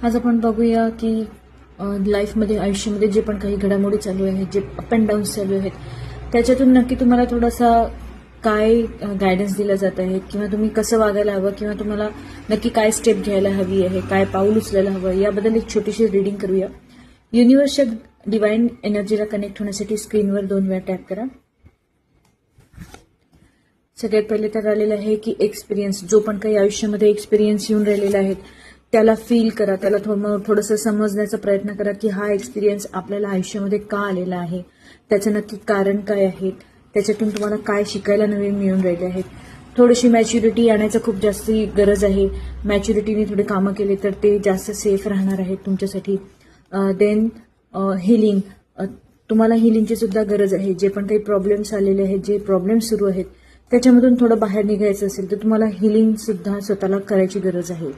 आज आपण बघूया की लाईफमध्ये आयुष्यामध्ये जे पण काही घडामोडी चालू आहेत, जे अप अँड डाऊन्स चालू आहेत, त्याच्यातून नक्की तुम्हाला थोडासा काय गायडन्स दिला जात आहे किंवा तुम्ही कसं वागायला हवं किंवा तुम्हाला नक्की काय स्टेप घ्यायला हवी आहे, काय पाऊल उचलायला हवं, याबद्दल एक छोटीशी रीडिंग करूया. युनिव्हर्सच्या डिवाइन एनर्जीला कनेक्ट होण्यासाठी स्क्रीनवर 2 वेळा टॅप करा. सगळ्यात पहिले तर आलेलं आहे की एक्सपिरियन्स, जो पण काही आयुष्यामध्ये एक्सपिरियन्स येऊन राहिलेला आहे त्याला फील करा, त्याला थोडंसं समजण्याचा प्रयत्न करा की हा एक्सपिरियन्स आपल्याला आयुष्यामध्ये का आलेला आहे, त्याचं नक्की कारण काय आहे, त्याच्यातून तुम्हाला काय शिकायला नवीन मिळून राहिले आहेत. थोडीशी मॅच्युरिटी आणायचं खूप जास्त गरज आहे. मॅच्युरिटीने थोडे कामं केले तर ते जास्त सेफ राहणार आहेत तुमच्यासाठी. देन हिलिंग, तुम्हाला हिलिंगची सुद्धा गरज आहे. जे पण काही प्रॉब्लेम्स आलेले आहेत, जे प्रॉब्लेम्स सुरू आहेत त्याच्यामधून थोडं बाहेर निघायचं असेल तर तुम्हाला हिलिंग सुद्धा स्वतःला करायची गरज आहे.